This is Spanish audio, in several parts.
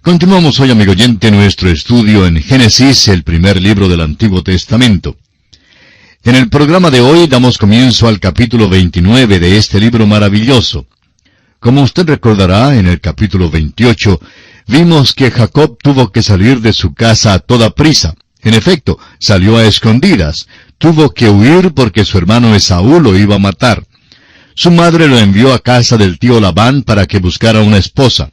Continuamos hoy, amigo oyente, nuestro estudio en Génesis, el primer libro del Antiguo Testamento. En el programa de hoy damos comienzo al capítulo 29 de este libro maravilloso. Como usted recordará, en el capítulo 28, vimos que Jacob tuvo que salir de su casa a toda prisa. En efecto, salió a escondidas. Tuvo que huir porque su hermano Esaú lo iba a matar. Su madre lo envió a casa del tío Labán para que buscara una esposa.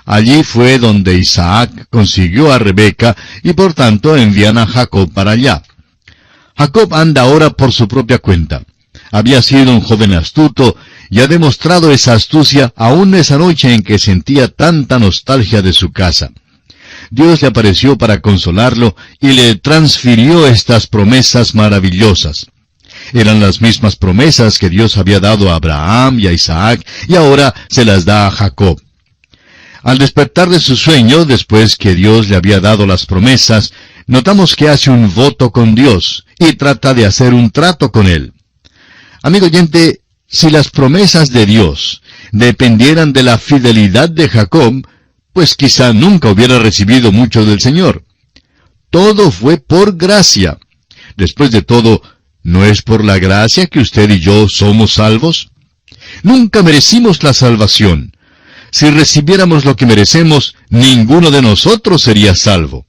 Allí fue donde Isaac consiguió a Rebeca y por tanto envían a Jacob para allá. Jacob anda ahora por su propia cuenta. Había sido un joven astuto y ha demostrado esa astucia aún esa noche en que sentía tanta nostalgia de su casa. Dios le apareció para consolarlo y le transfirió estas promesas maravillosas. Eran las mismas promesas que Dios había dado a Abraham y a Isaac y ahora se las da a Jacob. Al despertar de su sueño, después que Dios le había dado las promesas, notamos que hace un voto con Dios y trata de hacer un trato con Él. Amigo oyente, si las promesas de Dios dependieran de la fidelidad de Jacob, pues quizá nunca hubiera recibido mucho del Señor. Todo fue por gracia. Después de todo, ¿no es por la gracia que usted y yo somos salvos? Nunca merecimos la salvación. Si recibiéramos lo que merecemos, ninguno de nosotros sería salvo.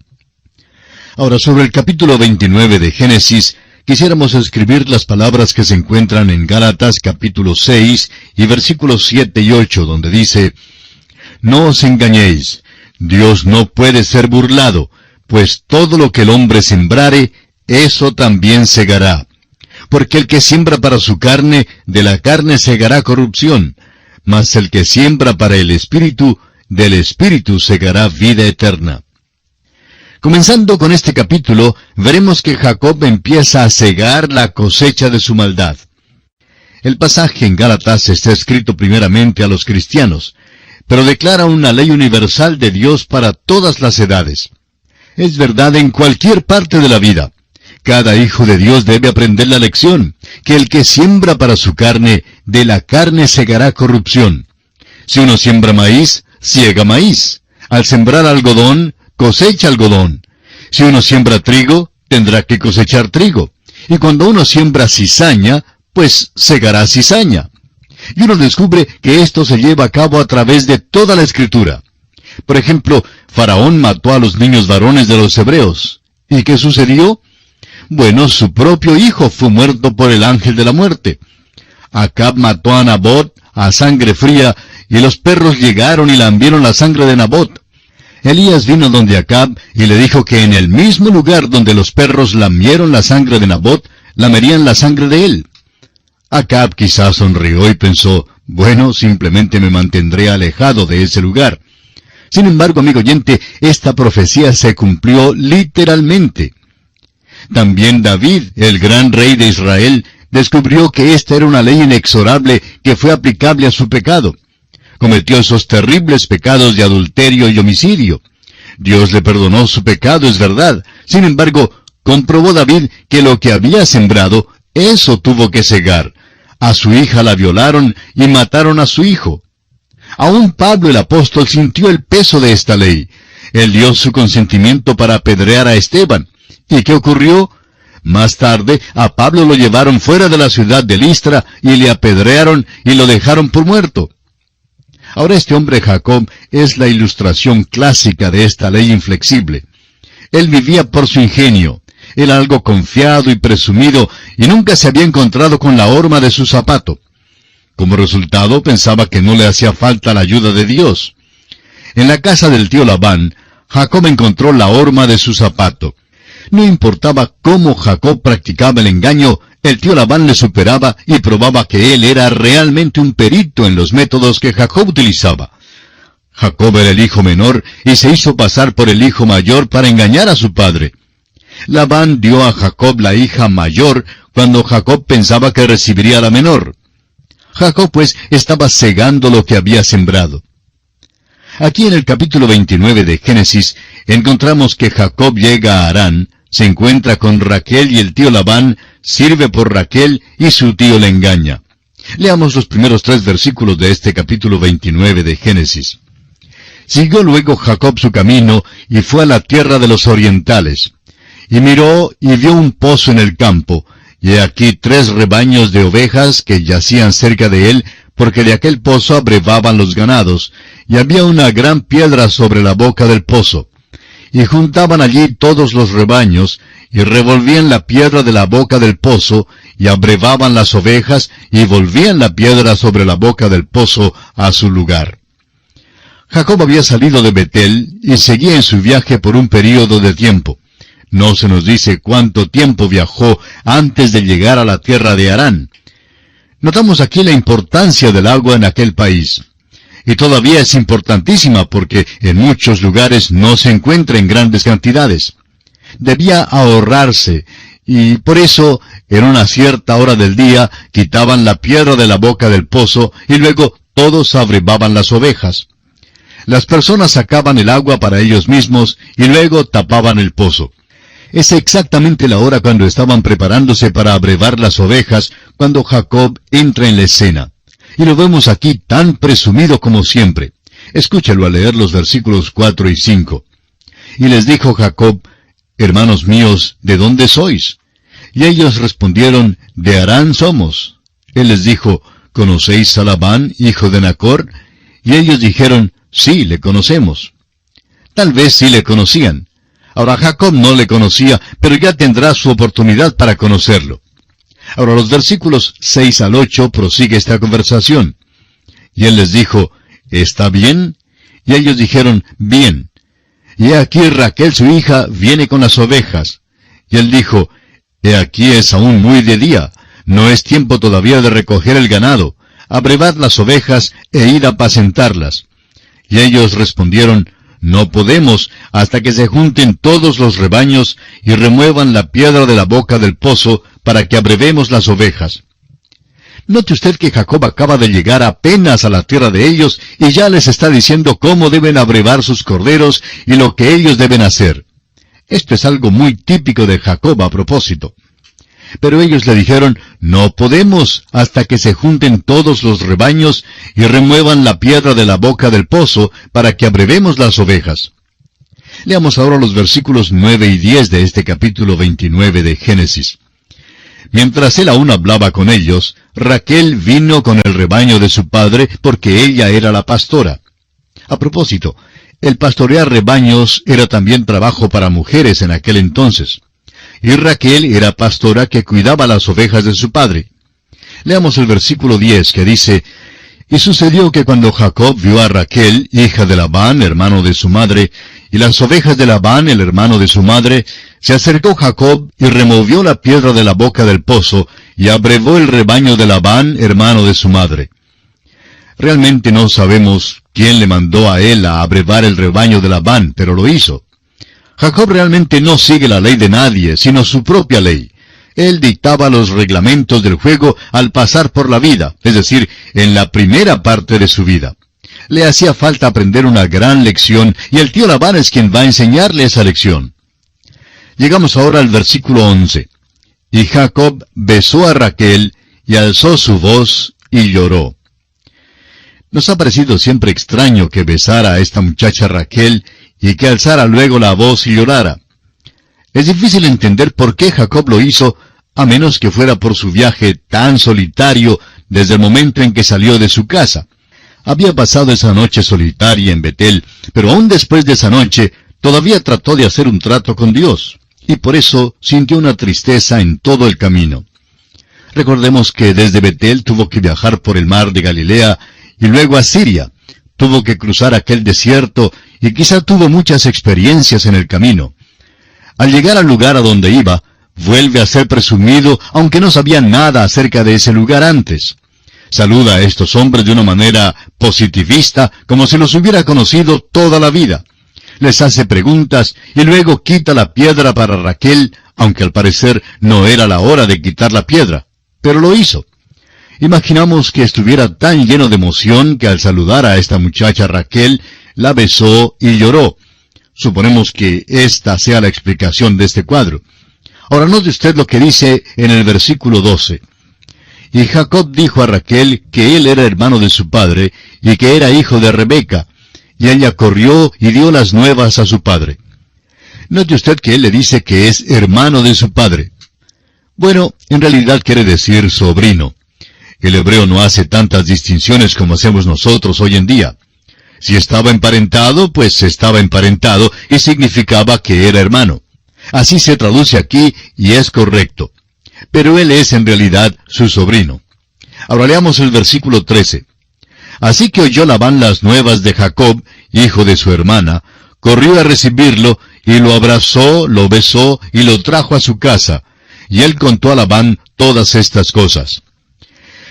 Ahora, sobre el capítulo 29 de Génesis, quisiéramos escribir las palabras que se encuentran en Gálatas capítulo 6 y versículos 7 y 8, donde dice: No os engañéis, Dios no puede ser burlado, pues todo lo que el hombre sembrare, eso también segará. Porque el que siembra para su carne, de la carne segará corrupción, mas el que siembra para el Espíritu, del Espíritu segará vida eterna. Comenzando con este capítulo, veremos que Jacob empieza a segar la cosecha de su maldad. El pasaje en Gálatas está escrito primeramente a los cristianos, pero declara una ley universal de Dios para todas las edades. Es verdad en cualquier parte de la vida. Cada hijo de Dios debe aprender la lección, que el que siembra para su carne, de la carne segará corrupción. Si uno siembra maíz, siega maíz. Al sembrar algodón, cosecha algodón. Si uno siembra trigo, tendrá que cosechar trigo. Y cuando uno siembra cizaña, pues segará cizaña. Y uno descubre que esto se lleva a cabo a través de toda la Escritura. Por ejemplo, Faraón mató a los niños varones de los hebreos. ¿Y qué sucedió? Bueno, su propio hijo fue muerto por el ángel de la muerte. Acab mató a Nabot a sangre fría, y los perros llegaron y lambieron la sangre de Nabot. Elías vino donde Acab y le dijo que en el mismo lugar donde los perros lamieron la sangre de Nabot, lamerían la sangre de él. Acab quizás sonrió y pensó: bueno, simplemente me mantendré alejado de ese lugar. Sin embargo, amigo oyente, esta profecía se cumplió literalmente. También David, el gran rey de Israel, descubrió que esta era una ley inexorable que fue aplicable a su pecado. Cometió esos terribles pecados de adulterio y homicidio. Dios le perdonó su pecado, es verdad. Sin embargo, comprobó David que lo que había sembrado, eso tuvo que segar. A su hija la violaron y mataron a su hijo. Aún Pablo el apóstol sintió el peso de esta ley. Él dio su consentimiento para apedrear a Esteban. ¿Y qué ocurrió? Más tarde, a Pablo lo llevaron fuera de la ciudad de Listra y le apedrearon y lo dejaron por muerto. Ahora este hombre Jacob es la ilustración clásica de esta ley inflexible. Él vivía por su ingenio. Era algo confiado y presumido y nunca se había encontrado con la horma de su zapato. Como resultado, pensaba que no le hacía falta la ayuda de Dios. En la casa del tío Labán, Jacob encontró la horma de su zapato. No importaba cómo Jacob practicaba el engaño, el tío Labán le superaba y probaba que él era realmente un perito en los métodos que Jacob utilizaba. Jacob era el hijo menor y se hizo pasar por el hijo mayor para engañar a su padre. Labán dio a Jacob la hija mayor cuando Jacob pensaba que recibiría la menor. Jacob, pues, estaba segando lo que había sembrado. Aquí en el capítulo 29 de Génesis encontramos que Jacob llega a Harán, se encuentra con Raquel y el tío Labán sirve por Raquel y su tío le engaña. Leamos los primeros 3 versículos de este capítulo 29 de Génesis. Siguió luego Jacob su camino, y fue a la tierra de los orientales. Y miró, y vio un pozo en el campo, y he aquí 3 rebaños de ovejas que yacían cerca de él, porque de aquel pozo abrevaban los ganados, y había una gran piedra sobre la boca del pozo. Y juntaban allí todos los rebaños, y revolvían la piedra de la boca del pozo, y abrevaban las ovejas, y volvían la piedra sobre la boca del pozo a su lugar. Jacob había salido de Betel, y seguía en su viaje por un período de tiempo. No se nos dice cuánto tiempo viajó antes de llegar a la tierra de Harán. Notamos aquí la importancia del agua en aquel país. Y todavía es importantísima porque en muchos lugares no se encuentra en grandes cantidades. Debía ahorrarse, y por eso, en una cierta hora del día, quitaban la piedra de la boca del pozo, y luego todos abrevaban las ovejas. Las personas sacaban el agua para ellos mismos, y luego tapaban el pozo. Es exactamente la hora cuando estaban preparándose para abrevar las ovejas, cuando Jacob entra en la escena. Y lo vemos aquí tan presumido como siempre. Escúchalo al leer los versículos 4 y 5. Y les dijo Jacob: Hermanos míos, ¿de dónde sois? Y ellos respondieron: De Harán somos. Él les dijo: ¿Conocéis a Labán, hijo de Nacor? Y ellos dijeron: Sí, le conocemos. Tal vez sí le conocían. Ahora Jacob no le conocía, pero ya tendrá su oportunidad para conocerlo. Ahora los versículos 6 al 8 prosigue esta conversación. Y él les dijo: ¿Está bien? Y ellos dijeron: Bien. Y he aquí Raquel su hija viene con las ovejas. Y él dijo: He aquí es aún muy de día, no es tiempo todavía de recoger el ganado. Abrevad las ovejas e id a apacentarlas. Y ellos respondieron: No podemos hasta que se junten todos los rebaños y remuevan la piedra de la boca del pozo para que abrevemos las ovejas. Note usted que Jacob acaba de llegar apenas a la tierra de ellos y ya les está diciendo cómo deben abrevar sus corderos y lo que ellos deben hacer. Esto es algo muy típico de Jacob a propósito. Pero ellos le dijeron: No podemos hasta que se junten todos los rebaños y remuevan la piedra de la boca del pozo para que abrevemos las ovejas. Leamos ahora los versículos 9 y 10 de este capítulo 29 de Génesis. Mientras él aún hablaba con ellos, Raquel vino con el rebaño de su padre porque ella era la pastora. A propósito, el pastorear rebaños era también trabajo para mujeres en aquel entonces. Y Raquel era pastora que cuidaba las ovejas de su padre. Leamos el versículo 10 que dice: Y sucedió que cuando Jacob vio a Raquel, hija de Labán, hermano de su madre, y las ovejas de Labán, el hermano de su madre, se acercó Jacob y removió la piedra de la boca del pozo, y abrevó el rebaño de Labán, hermano de su madre. Realmente no sabemos quién le mandó a él a abrevar el rebaño de Labán, pero lo hizo. Jacob realmente no sigue la ley de nadie, sino su propia ley. Él dictaba los reglamentos del juego al pasar por la vida, es decir, en la primera parte de su vida. Le hacía falta aprender una gran lección, y el tío Labán es quien va a enseñarle esa lección. Llegamos ahora al versículo 11. Y Jacob besó a Raquel, y alzó su voz, y lloró. Nos ha parecido siempre extraño que besara a esta muchacha Raquel, y que alzara luego la voz y llorara. Es difícil entender por qué Jacob lo hizo, a menos que fuera por su viaje tan solitario desde el momento en que salió de su casa. Había pasado esa noche solitaria en Betel, pero aún después de esa noche, todavía trató de hacer un trato con Dios, y por eso sintió una tristeza en todo el camino. Recordemos que desde Betel tuvo que viajar por el mar de Galilea, y luego a Siria. Tuvo que cruzar aquel desierto, y quizá tuvo muchas experiencias en el camino. Al llegar al lugar a donde iba, vuelve a ser presumido, aunque no sabía nada acerca de ese lugar antes. Saluda a estos hombres de una manera positivista, como si los hubiera conocido toda la vida. Les hace preguntas, y luego quita la piedra para Raquel, aunque al parecer no era la hora de quitar la piedra. Pero lo hizo. Imaginamos que estuviera tan lleno de emoción que al saludar a esta muchacha Raquel, la besó y lloró. Suponemos que esta sea la explicación de este cuadro. Ahora note usted lo que dice en el versículo 12. Y Jacob dijo a Raquel que él era hermano de su padre, y que era hijo de Rebeca, y ella corrió y dio las nuevas a su padre. Note usted que él le dice que es hermano de su padre. Bueno, en realidad quiere decir sobrino. El hebreo no hace tantas distinciones como hacemos nosotros hoy en día. Si estaba emparentado, pues estaba emparentado y significaba que era hermano. Así se traduce aquí y es correcto. Pero él es en realidad su sobrino. Ahora leamos el versículo 13. Así que oyó Labán las nuevas de Jacob, hijo de su hermana, corrió a recibirlo, y lo abrazó, lo besó, y lo trajo a su casa. Y él contó a Labán todas estas cosas.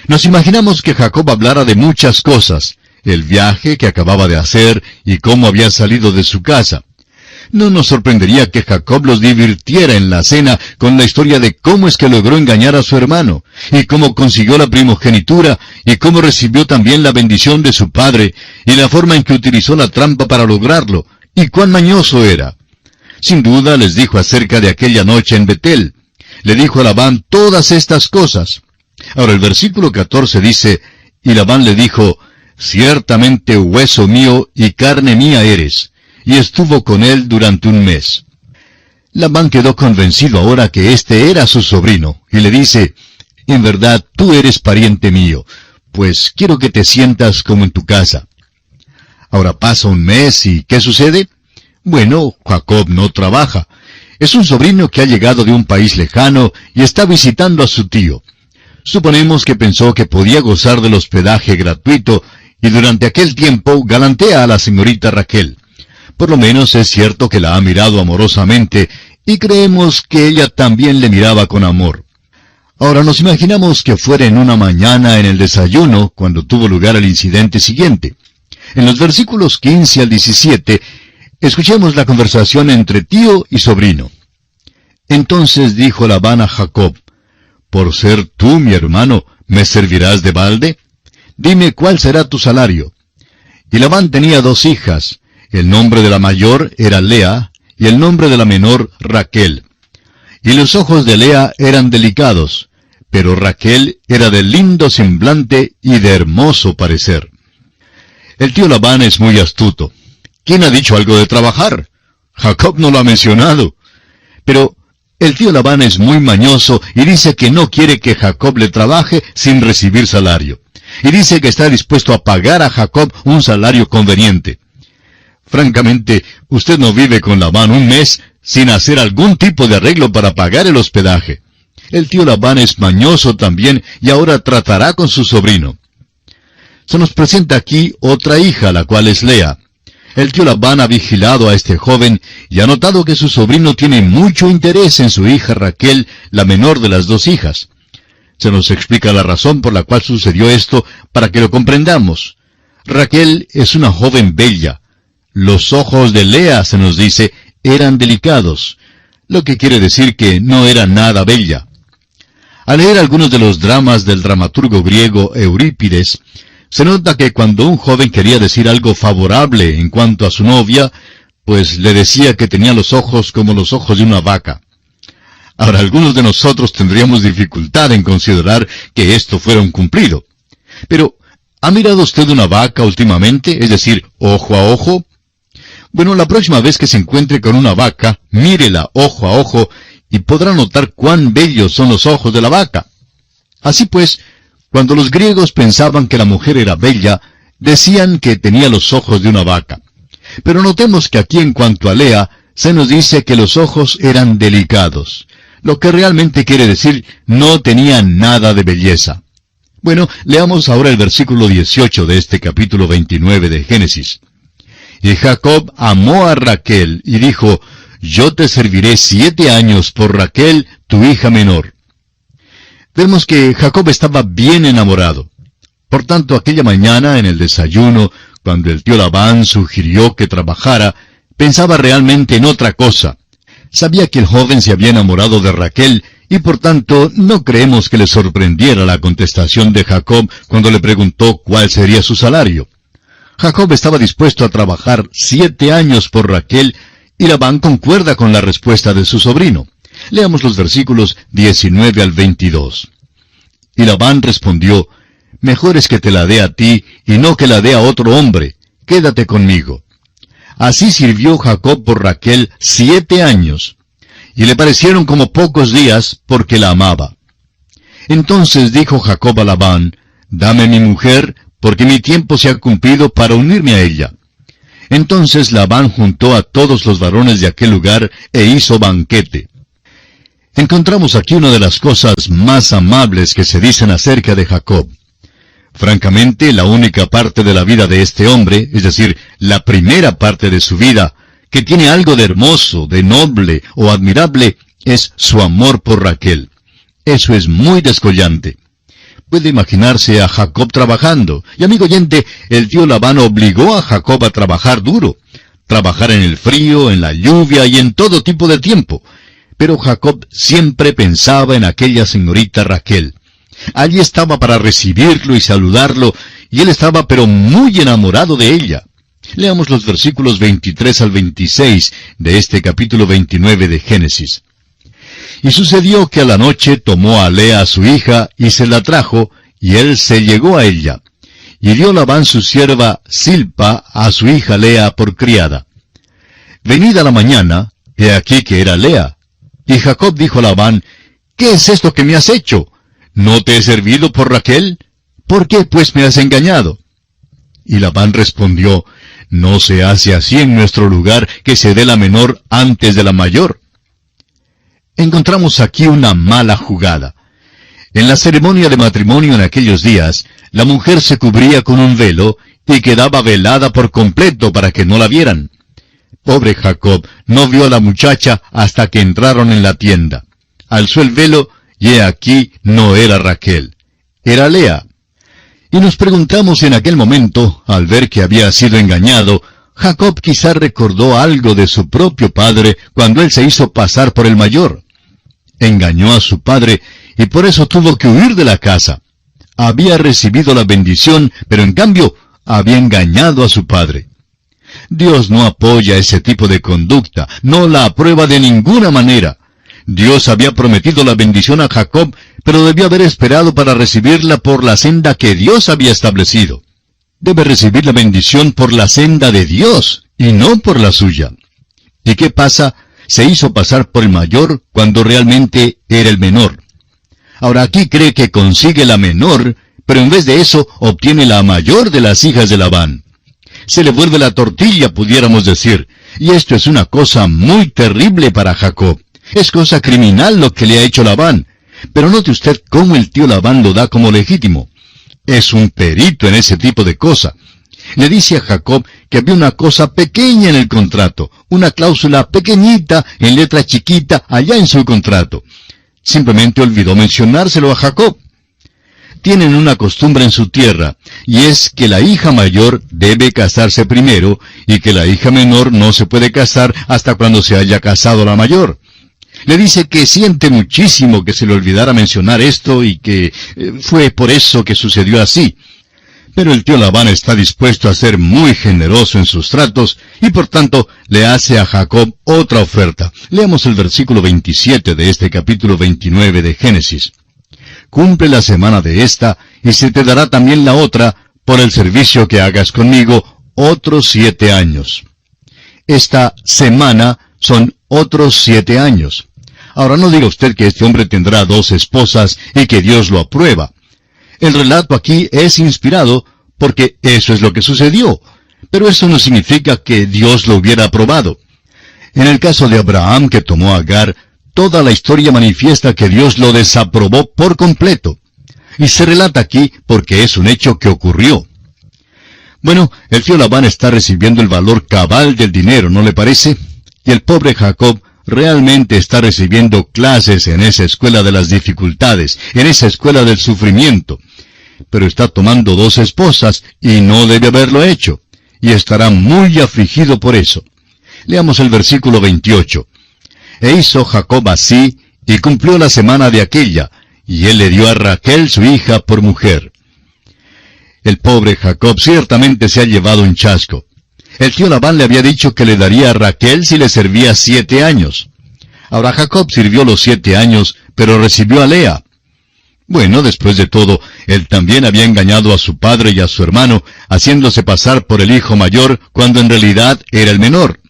Nos imaginamos que Jacob hablara de muchas cosas, el viaje que acababa de hacer, y cómo había salido de su casa. No nos sorprendería que Jacob los divirtiera en la cena con la historia de cómo es que logró engañar a su hermano, y cómo consiguió la primogenitura, y cómo recibió también la bendición de su padre, y la forma en que utilizó la trampa para lograrlo, y cuán mañoso era. Sin duda les dijo acerca de aquella noche en Betel. Le dijo a Labán todas estas cosas. Ahora el versículo 14 dice, y Labán le dijo, ciertamente hueso mío y carne mía eres. Y estuvo con él durante un mes. Labán quedó convencido ahora que este era su sobrino, y le dice, en verdad tú eres pariente mío, pues quiero que te sientas como en tu casa. Ahora pasa un mes, ¿y qué sucede? Bueno, Jacob no trabaja. Es un sobrino que ha llegado de un país lejano y está visitando a su tío. Suponemos que pensó que podía gozar del hospedaje gratuito, y durante aquel tiempo galantea a la señorita Raquel. Por lo menos es cierto que la ha mirado amorosamente, y creemos que ella también le miraba con amor. Ahora nos imaginamos que fuera en una mañana en el desayuno cuando tuvo lugar el incidente siguiente. En los versículos 15 al 17, escuchemos la conversación entre tío y sobrino. Entonces dijo Labán a Jacob, «¿Por ser tú mi hermano, me servirás de balde? Dime cuál será tu salario». Y Labán tenía 2 hijas. El nombre de la mayor era Lea, y el nombre de la menor Raquel. Y los ojos de Lea eran delicados, pero Raquel era de lindo semblante y de hermoso parecer. El tío Labán es muy astuto. ¿Quién ha dicho algo de trabajar? Jacob no lo ha mencionado. Pero el tío Labán es muy mañoso y dice que no quiere que Jacob le trabaje sin recibir salario. Y dice que está dispuesto a pagar a Jacob un salario conveniente. Francamente, usted no vive con Labán un mes sin hacer algún tipo de arreglo para pagar el hospedaje. El tío Labán es mañoso también y ahora tratará con su sobrino. Se nos presenta aquí otra hija, la cual es Lea. El tío Labán ha vigilado a este joven y ha notado que su sobrino tiene mucho interés en su hija Raquel, la menor de las 2 hijas. Se nos explica la razón por la cual sucedió esto para que lo comprendamos. Raquel es una joven bella. Los ojos de Lea, se nos dice, eran delicados, lo que quiere decir que no era nada bella. Al leer algunos de los dramas del dramaturgo griego Eurípides, se nota que cuando un joven quería decir algo favorable en cuanto a su novia, pues le decía que tenía los ojos como los ojos de una vaca. Ahora, algunos de nosotros tendríamos dificultad en considerar que esto fuera un cumplido. Pero, ¿ha mirado usted una vaca últimamente? Es decir, ojo a ojo. Bueno, la próxima vez que se encuentre con una vaca, mírela ojo a ojo y podrá notar cuán bellos son los ojos de la vaca. Así pues, cuando los griegos pensaban que la mujer era bella, decían que tenía los ojos de una vaca. Pero notemos que aquí en cuanto a Lea, se nos dice que los ojos eran delicados, lo que realmente quiere decir no tenía nada de belleza. Bueno, leamos ahora el versículo 18 de este capítulo 29 de Génesis. Y Jacob amó a Raquel y dijo, yo te serviré 7 años por Raquel, tu hija menor. Vemos que Jacob estaba bien enamorado. Por tanto, aquella mañana en el desayuno, cuando el tío Labán sugirió que trabajara, pensaba realmente en otra cosa. Sabía que el joven se había enamorado de Raquel, y por tanto no creemos que le sorprendiera la contestación de Jacob cuando le preguntó cuál sería su salario. Jacob estaba dispuesto a trabajar 7 años por Raquel, y Labán concuerda con la respuesta de su sobrino. Leamos los versículos 19 al 22. Y Labán respondió, mejor es que te la dé a ti, y no que la dé a otro hombre, quédate conmigo. Así sirvió Jacob por Raquel 7 años, y le parecieron como pocos días porque la amaba. Entonces dijo Jacob a Labán, dame mi mujer, porque mi tiempo se ha cumplido para unirme a ella. Entonces Labán juntó a todos los varones de aquel lugar e hizo banquete. Encontramos aquí una de las cosas más amables que se dicen acerca de Jacob. Francamente, la única parte de la vida de este hombre, es decir, la primera parte de su vida, que tiene algo de hermoso, de noble o admirable, es su amor por Raquel. Eso es muy descollante. Puede imaginarse a Jacob trabajando. Y amigo oyente, el tío Labán obligó a Jacob a trabajar duro. Trabajar en el frío, en la lluvia y en todo tipo de tiempo. Pero Jacob siempre pensaba en aquella señorita Raquel. Allí estaba para recibirlo y saludarlo, y él estaba pero muy enamorado de ella. Leamos los versículos 23 al 26 de este capítulo 29 de Génesis. Y sucedió que a la noche tomó a Lea su hija, y se la trajo, y él se llegó a ella. Y dio Labán su sierva Silpa a su hija Lea por criada. Venida la mañana, he aquí que era Lea. Y Jacob dijo a Labán, ¿qué es esto que me has hecho? ¿No te he servido por Raquel? ¿Por qué pues me has engañado? Y Labán respondió, no se hace así en nuestro lugar que se dé la menor antes de la mayor. Encontramos aquí una mala jugada. En la ceremonia de matrimonio en aquellos días, la mujer se cubría con un velo y quedaba velada por completo para que no la vieran. Pobre Jacob no vio a la muchacha hasta que entraron en la tienda. Alzó el velo y he aquí no era Raquel, era Lea. Y nos preguntamos en aquel momento, al ver que había sido engañado, Jacob quizá recordó algo de su propio padre cuando él se hizo pasar por el mayor. Engañó a su padre y por eso tuvo que huir de la casa. Había recibido la bendición, pero en cambio había engañado a su padre. Dios no apoya ese tipo de conducta, no la aprueba de ninguna manera. Dios había prometido la bendición a Jacob, pero debió haber esperado para recibirla por la senda que Dios había establecido. Debe recibir la bendición por la senda de Dios, y no por la suya. ¿Y qué pasa? Se hizo pasar por el mayor cuando realmente era el menor. Ahora aquí cree que consigue la menor, pero en vez de eso obtiene la mayor de las hijas de Labán. Se le vuelve la tortilla, pudiéramos decir, y esto es una cosa muy terrible para Jacob. Es cosa criminal lo que le ha hecho Labán. Pero note usted cómo el tío Labán lo da como legítimo. Es un perito en ese tipo de cosa. Le dice a Jacob que había una cosa pequeña en el contrato, una cláusula pequeñita en letra chiquita allá en su contrato. Simplemente olvidó mencionárselo a Jacob. Tienen una costumbre en su tierra, y es que la hija mayor debe casarse primero, y que la hija menor no se puede casar hasta cuando se haya casado la mayor. Le dice que siente muchísimo que se le olvidara mencionar esto y que fue por eso que sucedió así. Pero el tío Labán está dispuesto a ser muy generoso en sus tratos y por tanto le hace a Jacob otra oferta. Leamos el versículo 27 de este capítulo 29 de Génesis. Cumple la semana de esta y se te dará también la otra por el servicio que hagas conmigo otros 7 años. Esta semana son otros 7 años. Ahora no diga usted que este hombre tendrá 2 esposas y que Dios lo aprueba. El relato aquí es inspirado porque eso es lo que sucedió, pero eso no significa que Dios lo hubiera aprobado. En el caso de Abraham que tomó a Agar, toda la historia manifiesta que Dios lo desaprobó por completo. Y se relata aquí porque es un hecho que ocurrió. Bueno, el tío Labán está recibiendo el valor cabal del dinero, ¿no le parece? Y el pobre Jacob realmente está recibiendo clases en esa escuela de las dificultades, en esa escuela del sufrimiento. Pero está tomando 2 esposas y no debe haberlo hecho. Y estará muy afligido por eso. Leamos el versículo 28. E hizo Jacob así, y cumplió la semana de aquella, y él le dio a Raquel su hija por mujer. El pobre Jacob ciertamente se ha llevado un chasco. El tío Labán le había dicho que le daría a Raquel si le servía 7 años. Ahora Jacob sirvió los 7 años, pero recibió a Lea. Bueno, después de todo, él también había engañado a su padre y a su hermano, haciéndose pasar por el hijo mayor cuando en realidad era el menor.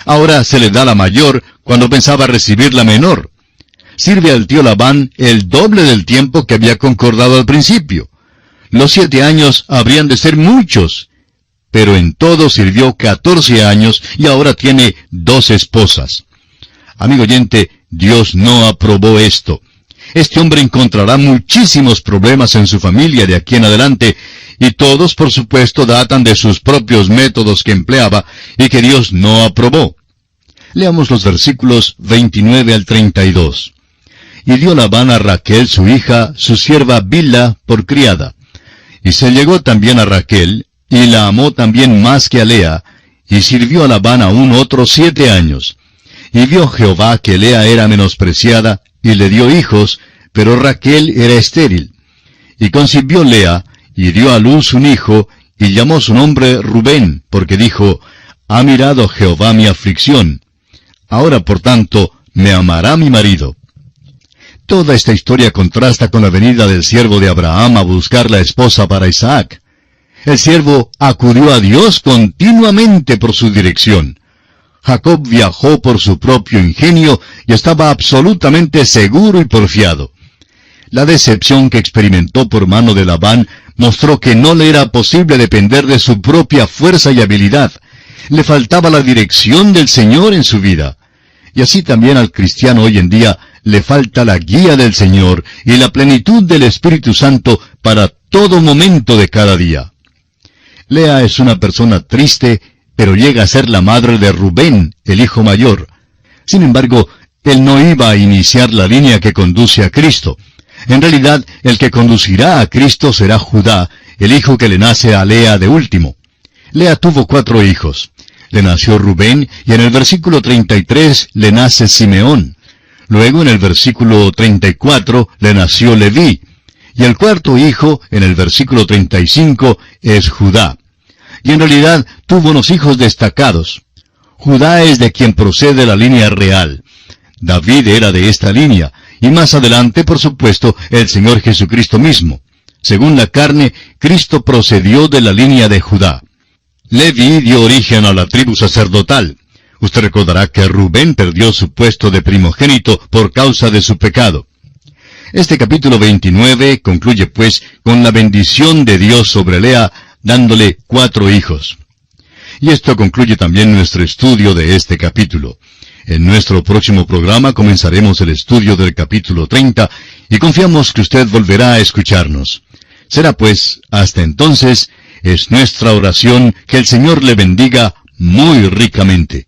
Ahora se le da la mayor cuando pensaba recibir la menor. Sirve al tío Labán el doble del tiempo que había concordado al principio. Los 7 años habrían de ser muchos, pero en todo sirvió 14 años y ahora tiene 2 esposas. Amigo oyente, Dios no aprobó esto. Este hombre encontrará muchísimos problemas en su familia de aquí en adelante, y todos, por supuesto, datan de sus propios métodos que empleaba y que Dios no aprobó. Leamos los versículos 29 al 32. Y dio Labán a Raquel su hija, su sierva Bilha, por criada. Y se llegó también a Raquel, y la amó también más que a Lea, y sirvió a Labán aún otros 7 años. Y vio Jehová que Lea era menospreciada, y le dio hijos, pero Raquel era estéril. Y concibió Lea, y dio a luz un hijo, y llamó su nombre Rubén, porque dijo, ha mirado Jehová mi aflicción. Ahora, por tanto, me amará mi marido. Toda esta historia contrasta con la venida del siervo de Abraham a buscar la esposa para Isaac. El siervo acudió a Dios continuamente por su dirección. Jacob viajó por su propio ingenio y estaba absolutamente seguro y porfiado. La decepción que experimentó por mano de Labán mostró que no le era posible depender de su propia fuerza y habilidad. Le faltaba la dirección del Señor en su vida. Y así también al cristiano hoy en día le falta la guía del Señor y la plenitud del Espíritu Santo para todo momento de cada día. Lea es una persona triste, pero llega a ser la madre de Rubén, el hijo mayor. Sin embargo, él no iba a iniciar la línea que conduce a Cristo. En realidad, el que conducirá a Cristo será Judá, el hijo que le nace a Lea de último. Lea tuvo 4 hijos. Le nació Rubén, y en el versículo 33 le nace Simeón. Luego en el versículo 34 le nació Leví. Y el 4º hijo, en el versículo 35, es Judá. Y en realidad tuvo unos hijos destacados. Judá es de quien procede la línea real. David era de esta línea, y más adelante, por supuesto, el Señor Jesucristo mismo. Según la carne, Cristo procedió de la línea de Judá. Leví dio origen a la tribu sacerdotal. Usted recordará que Rubén perdió su puesto de primogénito por causa de su pecado. Este capítulo 29 concluye pues con la bendición de Dios sobre Lea, dándole 4 hijos. Y esto concluye también nuestro estudio de este capítulo. En nuestro próximo programa comenzaremos el estudio del capítulo 30 y confiamos que usted volverá a escucharnos. Será pues, hasta entonces, es nuestra oración que el Señor le bendiga muy ricamente.